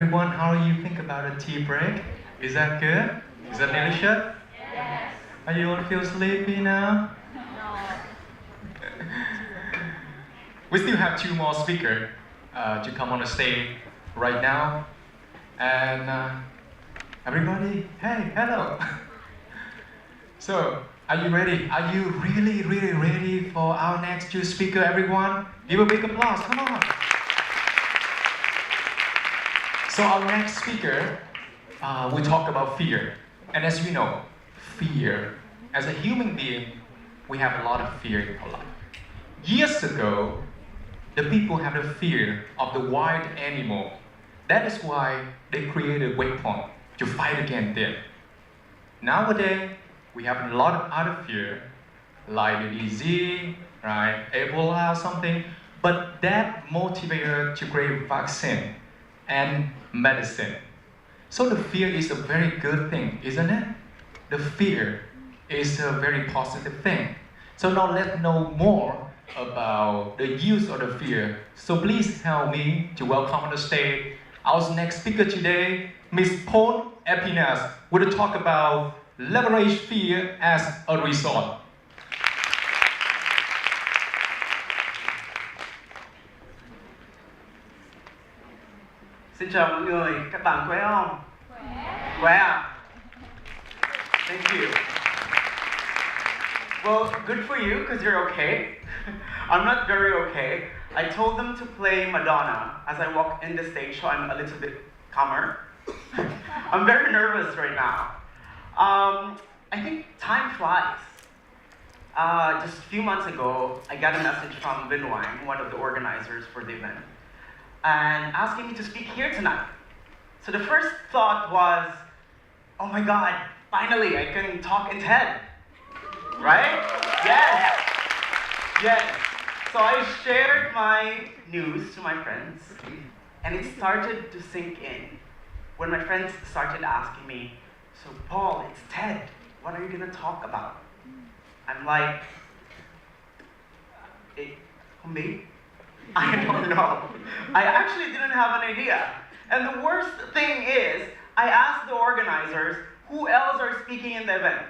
Everyone, how do you think about a tea break? Is that good? Is that delicious? Yes. Are you all feel sleepy now? We still have two more speakers to come on the stage right now. And everybody, hey, hello. So, are you ready? Are you really, really ready for our next two speaker, everyone? Give a big applause, come on. So our next speaker will talk about fear. And as we know, fear, as a human being, we have a lot of fear in our life. Years ago, the people have the fear of the wild animal. That is why they created waypoint to fight against them. Nowadays, we have a lot of other fear, like the disease, right, Ebola or something, but that motivates us to create vaccine and medicine. So the fear is a very good thing, isn't it? The fear is a very positive thing. So now let's know more about the use of the fear. So please help me to welcome on the stage our next speaker today, Miss Paul Epinas, will talk about leverage fear as a result. Xin chào mọi người, các bạn khỏe không? Khỏe à? Thank you. Well, good for you because you're okay. I'm not very okay. I told them to play Madonna as I walk in the stage, so I'm a little bit calmer. I'm very nervous right now. I think time flies. Just a few months ago, I got a message from Vin Wang, one of the organizers for the event, and asking me to speak here tonight. So the first thought was, oh my God, finally I can talk in TED. Right? Yes. Yes. So I shared my news to my friends, and it started to sink in when my friends started asking me, so Paul, it's TED. What are you going to talk about? I'm like, me? I don't know. I actually didn't have an idea. And the worst thing is, I asked the organizers who else are speaking in the event.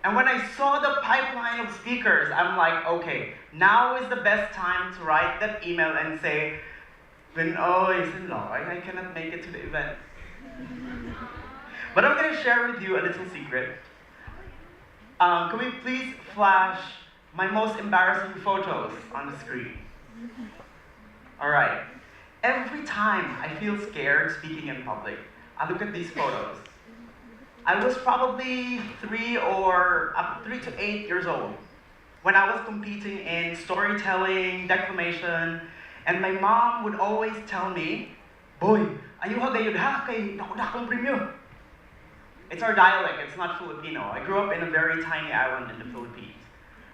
And when I saw the pipeline of speakers, I'm like, okay, now is the best time to write that email and say, I cannot make it to the event. But I'm going to share with you a little secret. Can we please flash my most embarrassing photos on the screen? All right. Every time I feel scared speaking in public, I look at these photos. I was probably 3 to 8 years old when I was competing in storytelling, declamation, and my mom would always tell me, "Boy, ayuha gayud ha kay dakong premyo." It's our dialect, it's not Filipino. I grew up in a very tiny island in the Philippines.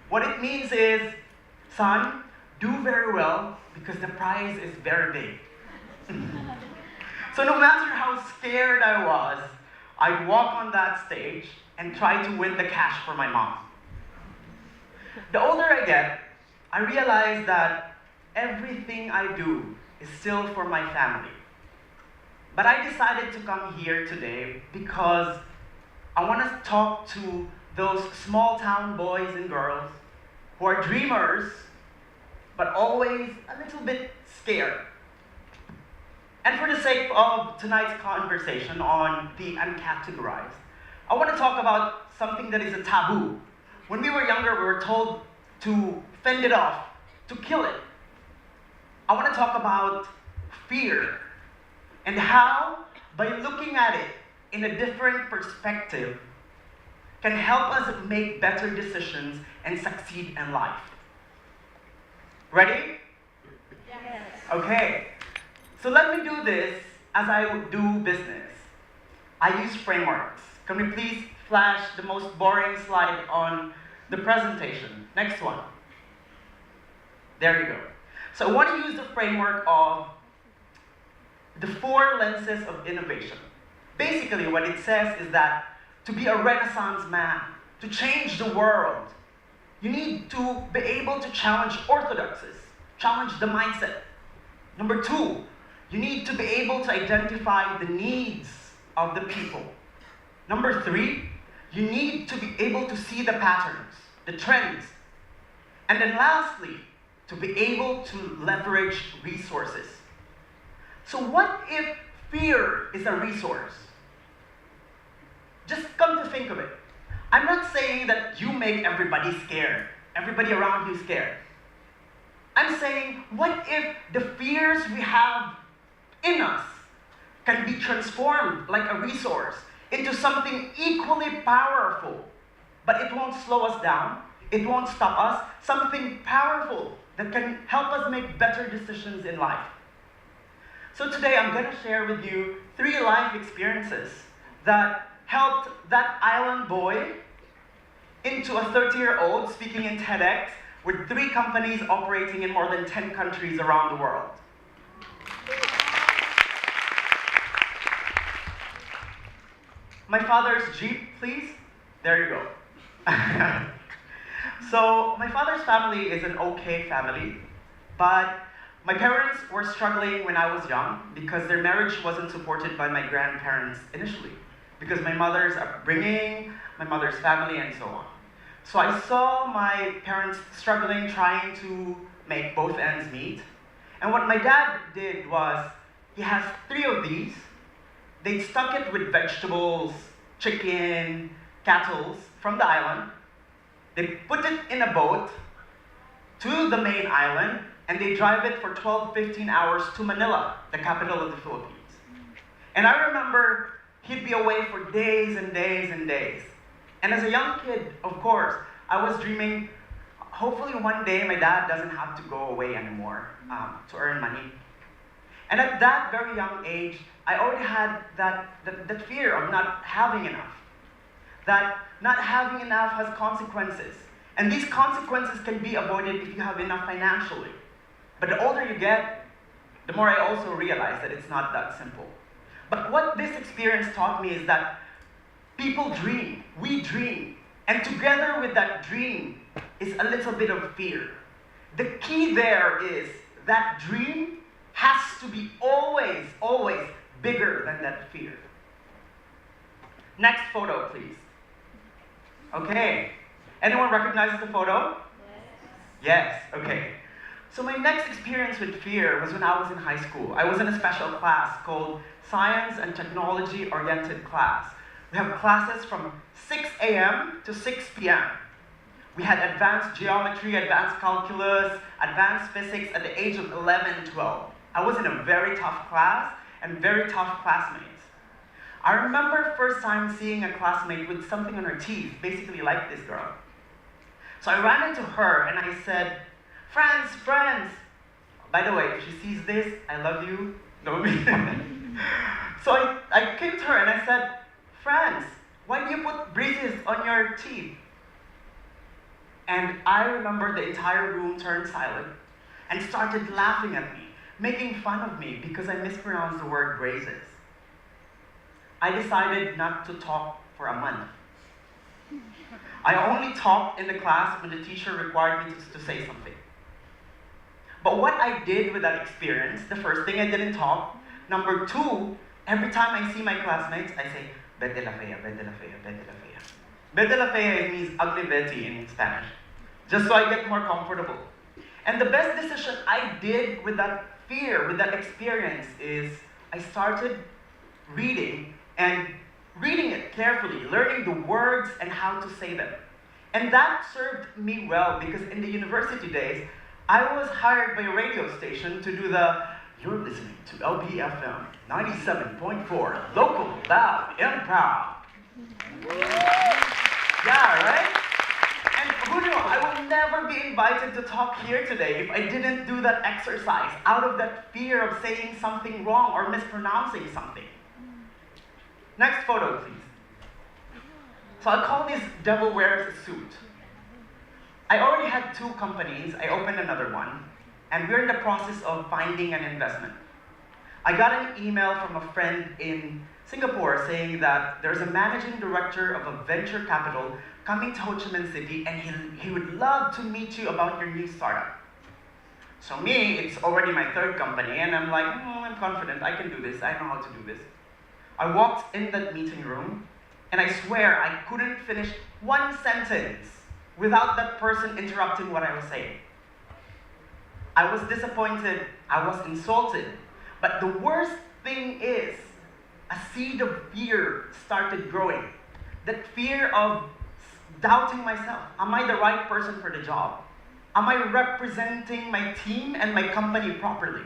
What it means is, son, do very well because the prize is very big. So no matter how scared I was, I'd walk on that stage and try to win the cash for my mom. The older I get, I realize that everything I do is still for my family. But I decided to come here today because I want to talk to those small town boys and girls who are dreamers, but always a little bit scared. And for the sake of tonight's conversation on the uncategorized, I want to talk about something that is a taboo. When we were younger, we were told to fend it off, to kill it. I want to talk about fear and how, by looking at it in a different perspective, can help us make better decisions and succeed in life. Ready? Yes. Okay. So let me do this as I do business. I use frameworks. Can we please flash the most boring slide on the presentation? Next one. There you go. So I want to use the framework of the 4 lenses of innovation. Basically, what it says is that to be a Renaissance man, to change the world, you need to be able to challenge orthodoxies, challenge the mindset. Number 2, you need to be able to identify the needs of the people. Number 3, you need to be able to see the patterns, the trends. And then lastly, to be able to leverage resources. So what if fear is a resource? Just come to think of it. I'm not saying that you make everybody scared, everybody around you scared. I'm saying, what if the fears we have in us can be transformed like a resource into something equally powerful, but it won't slow us down, it won't stop us, something powerful that can help us make better decisions in life. So today I'm going to share with you 3 life experiences that helped that island boy into a 30-year-old speaking in TEDx with 3 companies operating in more than 10 countries around the world. My father's Jeep, please. There you go. So my father's family is an okay family, but my parents were struggling when I was young because their marriage wasn't supported by my grandparents initially, because my mother's upbringing, my mother's family, and so on. So I saw my parents struggling, trying to make both ends meet. And what my dad did was, he has 3 of these. They stuck it with vegetables, chicken, cattle from the island. They put it in a boat to the main island, and they drive it for 12-15 hours to Manila, the capital of the Philippines. And I remember he'd be away for days and days and days. And as a young kid, of course, I was dreaming, hopefully one day my dad doesn't have to go away anymore to earn money. And at that very young age, I already had that fear of not having enough. That not having enough has consequences. And these consequences can be avoided if you have enough financially. But the older you get, the more I also realize that it's not that simple. But what this experience taught me is that people dream, we dream, and together with that dream is a little bit of fear. The key there is that dream has to be always, always bigger than that fear. Next photo, please. Okay. Anyone recognizes the photo? Yes, okay. So my next experience with fear was when I was in high school. I was in a special class called Science and Technology Oriented class. We have classes from 6 a.m. to 6 p.m. We had advanced geometry, advanced calculus, advanced physics at the age of 11 and 12. I was in a very tough class and very tough classmates. I remember first time seeing a classmate with something on her teeth, basically like this girl. So I ran into her and I said, "Friends, friends." By the way, if she sees this, I love you. No, me. So I came to her and I said, "Friends, why do you put braces on your teeth?" And I remember the entire room turned silent and started laughing at me, making fun of me because I mispronounced the word braces. I decided not to talk for a month. I only talked in the class when the teacher required me to say something. But what I did with that experience, the first thing I didn't talk. Number 2, every time I see my classmates, I say, "Vete la fea, vete la fea, vete la fea." Vete la fea means ugly Betty in Spanish, just so I get more comfortable. And the best decision I did with that fear, with that experience, is I started reading and reading it carefully, learning the words and how to say them. And that served me well because in the university days, I was hired by a radio station to do "You're listening to LPFM 97.4, local, loud, and proud." Yeah, right? And who knew, I will never be invited to talk here today if I didn't do that exercise out of that fear of saying something wrong or mispronouncing something. Next photo, please. So I call this "Devil Wears a Suit." I already had 2 companies, I opened another one, and we're in the process of finding an investment. I got an email from a friend in Singapore saying that there's a managing director of a venture capital coming to Ho Chi Minh City and he would love to meet you about your new startup. So me, it's already my 3rd company, and I'm like, I'm confident, I can do this, I know how to do this. I walked in that meeting room, and I swear I couldn't finish one sentence without that person interrupting what I was saying. I was disappointed, I was insulted, but the worst thing is, a seed of fear started growing. That fear of doubting myself. Am I the right person for the job? Am I representing my team and my company properly?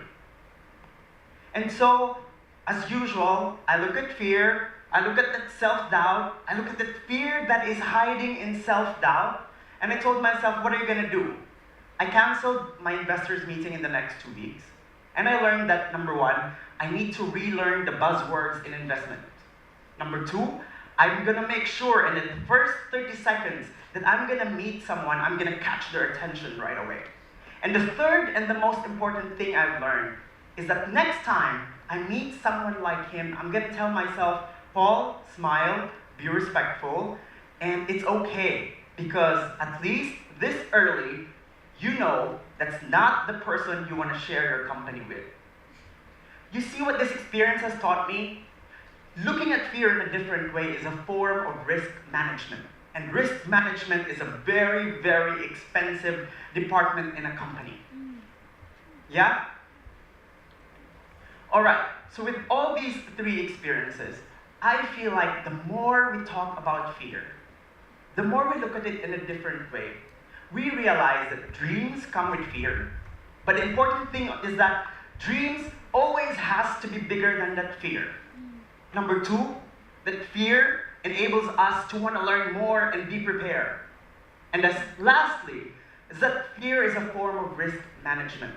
And so, as usual, I look at fear, I look at that self-doubt, I look at the fear that is hiding in self-doubt, and I told myself, what are you going to do? I canceled my investors meeting in the next 2 weeks. And I learned that, number one, I need to relearn the buzzwords in investment. Number two, I'm gonna make sure in the first 30 seconds that I'm gonna meet someone, I'm gonna catch their attention right away. And the third and the most important thing I've learned is that next time I meet someone like him, I'm gonna tell myself, Paul, smile, be respectful, and it's okay, because at least this early, you know that's not the person you want to share your company with. You see what this experience has taught me? Looking at fear in a different way is a form of risk management. And risk management is a very, very expensive department in a company. Yeah? Alright, so with all these 3 experiences, I feel like the more we talk about fear, the more we look at it in a different way, we realize that dreams come with fear. But the important thing is that dreams always has to be bigger than that fear. Number 2, that fear enables us to want to learn more and be prepared. And lastly, is that fear is a form of risk management.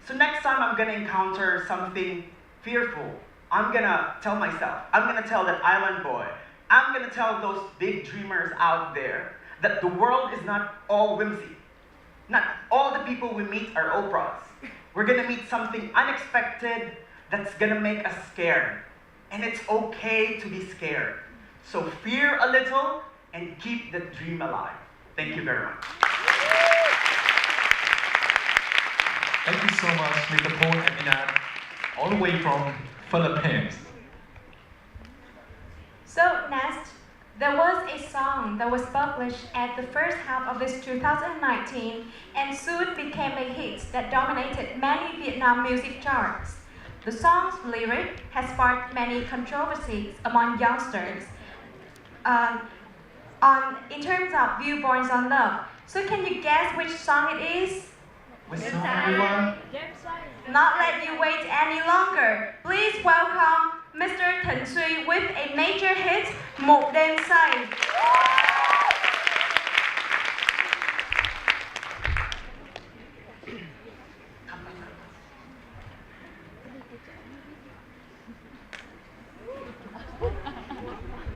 So next time I'm going to encounter something fearful, I'm going to tell myself, I'm going to tell that island boy, I'm going to tell those big dreamers out there that the world is not all whimsy. Not all the people we meet are Oprahs. We're gonna meet something unexpected that's gonna make us scared. And it's okay to be scared. So fear a little and keep the dream alive. Thank you very much. Thank you so much, Mr. Paul and Minat, all the way from Philippines. So next, there was a song that was published at the first half of this 2019 and soon became a hit that dominated many Vietnam music charts. The song's lyric has sparked many controversies among youngsters in terms of viewpoints on love. So can you guess which song it is? Which song, everyone? Not let you wait any longer. Please welcome Mr. Thần Suy with a major hit, Một đêm say.